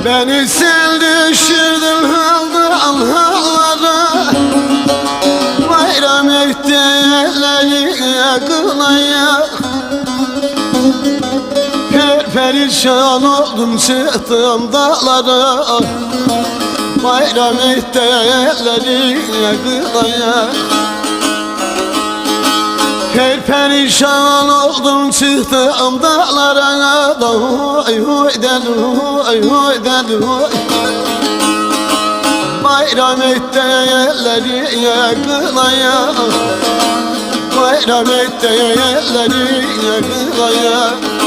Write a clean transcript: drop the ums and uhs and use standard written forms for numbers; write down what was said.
Beni sen düşürdün hallara, bayram etti elleri kılaya. Perişan oldum çıktım dağlara, bayram etti elleri kılaya. Perişan oldum çıktım dağlara, oy oy deli oy oy deli oy. Bayram etti elleri kılaya, bayram etti elleri kılaya.